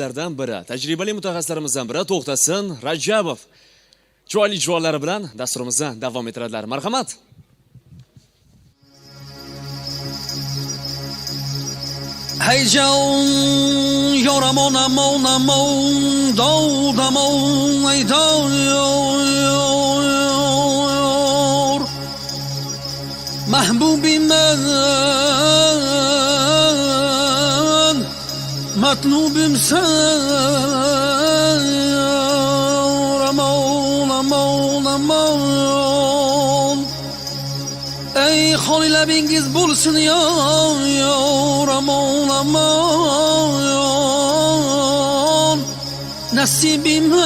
Lardan biri, tajribali mutaxassislarimizdan biri To'xtasin Rajabov chiroyli ijrolari bilan dasturimizni davom ettiradilar. Marhamat. Hey Joan, yoramon amon amon, dodamon, ay yor, mahbubim ben, matlubim sen, amon amon amon. Ey xolilabingiz bo'lsin yor amon amon, nasibimdan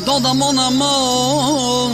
dodamon amon.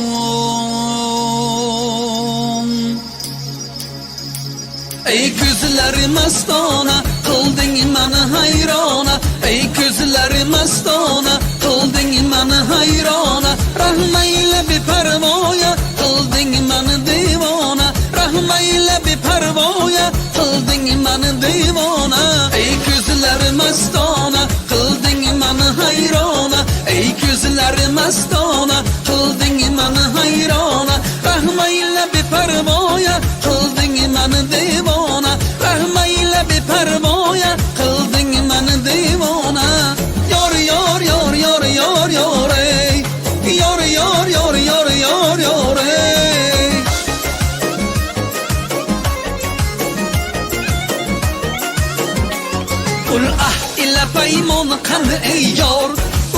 Ey ko'zlari mastona qilding meni hayrona, ey ko'zlari mastona qilding meni hayrona, rahmayla beparvoya qilding meni devona, rahmayla beparvoya qilding meni devona. Ey ko'zlari mastona qilding meni hayrona, ey ko'zlari mastona qilding meni hayrona, rahmayla beparvoya qilding meni devona, rahmayla beparvoya qilding meni devona. Yor yor yor yor yor yor ey, yor yor yor yor yor yor ey. Ul ah illa paymon qani ey yor,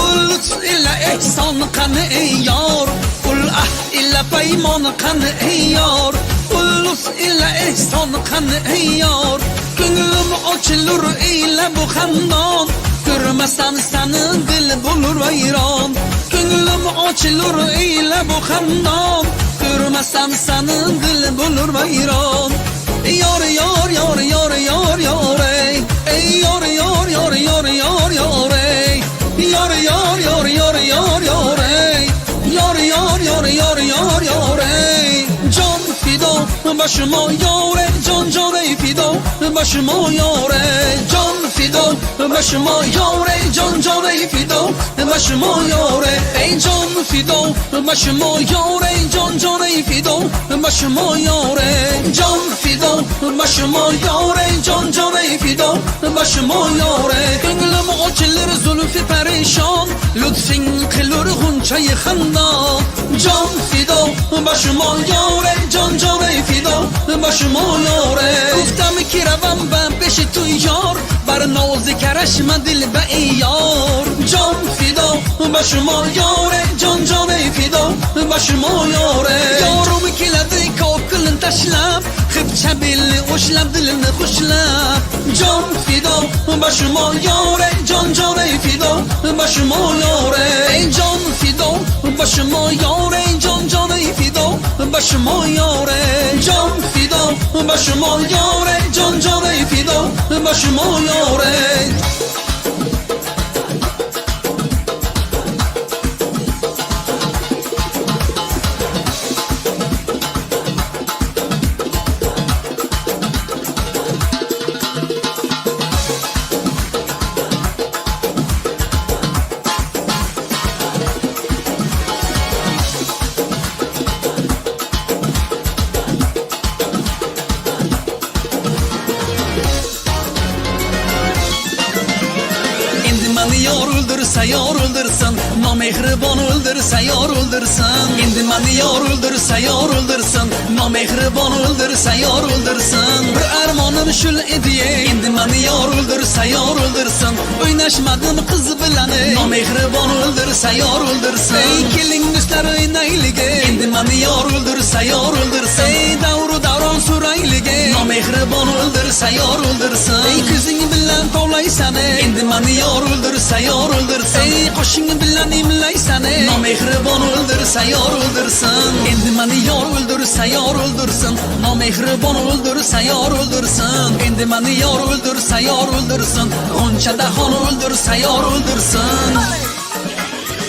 ul lutf illa ehson qani ey yor, ul ah illa paymon qani ey yor, ul lutf illa ehson qani ey yor. Ko'nglim ochilur ila bu xandon, ko'rmasam seni dil bo'lur vayron. Ko'nglim ochilur ila bu xandon, ko'rmasam seni dil bo'lur vayron. Yor yor yor yor yor yor ey, ey yor yor yor yor yor yor ey, yor yor yor yor yor yor ey, yor yor yor yor yor yor ey. Can fido başıma yore, can can ey fido başıma yore, can fido başıma yore, can can ey fido başıma yore, ey can fido başıma yore, can can ey fido başıma yore, can fido başıma yore, can can ey fido başıma yore. Ko'nglim ochilur zulfi perişan, lütfin qilur g'unchayi xandon. Can fido başıma yore, can can ey fido başıma yore. Guftam ki ravam ben peşi tu yar, bar nozi karashma dil be ey yar. Can fido başıma yore, can can ey fido başıma yore. Yorum keladi ko'kilin tashlab, xipcha belli o'shlab dilini xushlab. Can fido başıma yore, can can ey fido başıma yore. Ey can fido başıma yore, can can ey fido başıma yore. Can fido başıma yore, can can ey fido başıma yore. Yor öldürse yor öldürsün, namehribon öldürse yor öldürsün. Endi meni yor öldürse yor öldürsün, namehribon öldürse yor öldürsün. Bir armonim shul edi, endi meni yor öldürse yor öldürsün. O'ynashmadim qiz bilan, namehribon öldürse yor öldürsün. Ey keling do'stlar o'ynaylige, endi meni yor öldürse yor öldürsün. Ey davru davron suraylige, namehribon öldürse yor öldürsün. Ey ko'zing bilan tovlaysan, endi meni yor öldürse yor öldürsün. Ey qo'shing bilan imlaysan, namehribon öldürse yor öldürsün. Endi meni yor öldürse yor öldürsün, namehribon öldürse yor öldürsün. Endi meni yor öldürse yor öldürsün, g'uncha dahon öldürse yor öldürsün.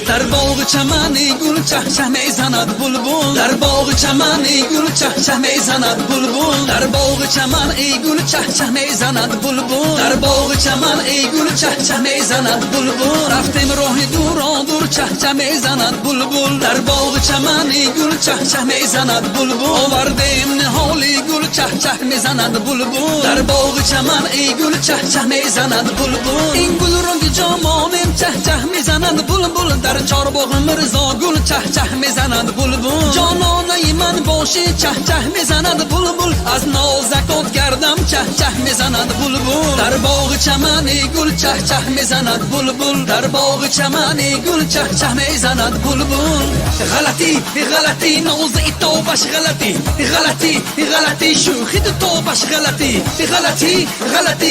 در باغ چمنی گل چهچه میزند بلبل در باغ چمنی گل چهچه میزند بلبل در باغ چمن ای گل چهچه میزند بلبل در باغ چمن ای گل چهچه میزند بلبل رفتیم راه دور چهچه میزند بلبل در باغ چمن ای گل چهچه میزند بلبل آوردیم نهالی گل چهچه میزند بلبل در باغ چمن ای گل چهچه میزند بلبل این گل رنگ جامانم چهچه میزند بلبل در چارباغ مرزا گل چهچه میزند بلبل جانانه من باشی چهچه میزند بلبل از نازکات کردم چهچه میزند بلبل در باغ چمنی گل چهچه میزند بلبل در باغ چمنی گل چهچه میزند بلبل غلطی ناز توبش غلطی شوخی توبش غلطی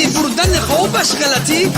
بردن خوبش غلطی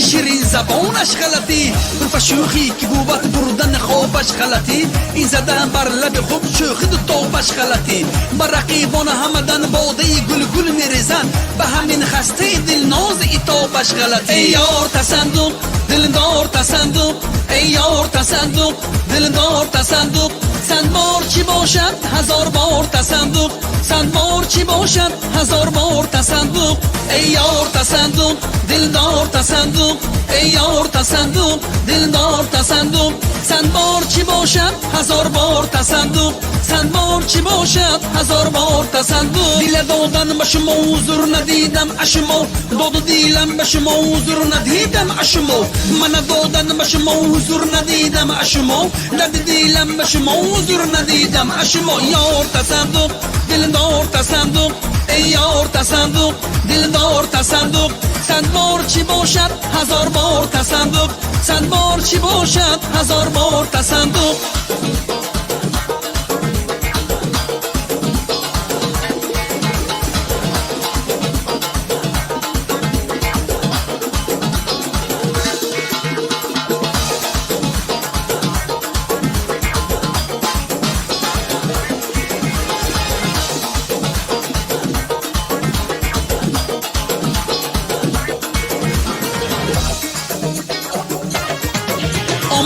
شیرین زبانش غلطی روف شوخی که بوبت بردن خوبش غلطی این زدن بر لب خوب شوخی توبش غلطی بر رقیبان همدن باده گل میریزن به همین خسته دل ناز توبش غلطی ای یار تصندوق دلدار تصندوق ای یار تصندوق دلدار تصندوق صد بار چی باشد هزار بار تصندوق صد بار چی باشد هزار بار تصندوق ای یار تصندوق دلدار تصندوق ای یار تصندوق دلدار تصندوق صد بار چی باشد هزار بار تصندوق صد بار چی باشد هزار بار تصندوق دل دادن به شما حضور ندیدم اشما داد دیلم به شما حضور ندیدم اشما من دادن به شما حضور ندیدم اشما داد دیلم به شما حضور ندیدم اشما یار تصندوق دلدار تصندوق ای یار تصندوق دلدار تصندوق صد بار چی باشد هزار بار تصندوق صد بار چی باشد هزار بار تصندوق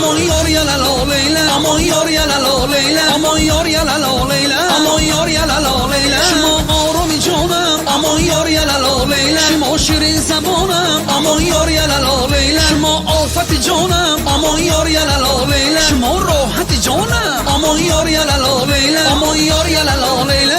aman yar ya la la leyla aman yar ya la la leyla aman yar ya la la leyla aman yar ya la la leyla شما آرامی جانم aman yar ya la la leyla شما شیرین زبانم aman yar ya la la leyla شما آفت جانم aman yar ya la la leyla شما راحت جانم aman yar ya la la leyla aman yar ya la la leyla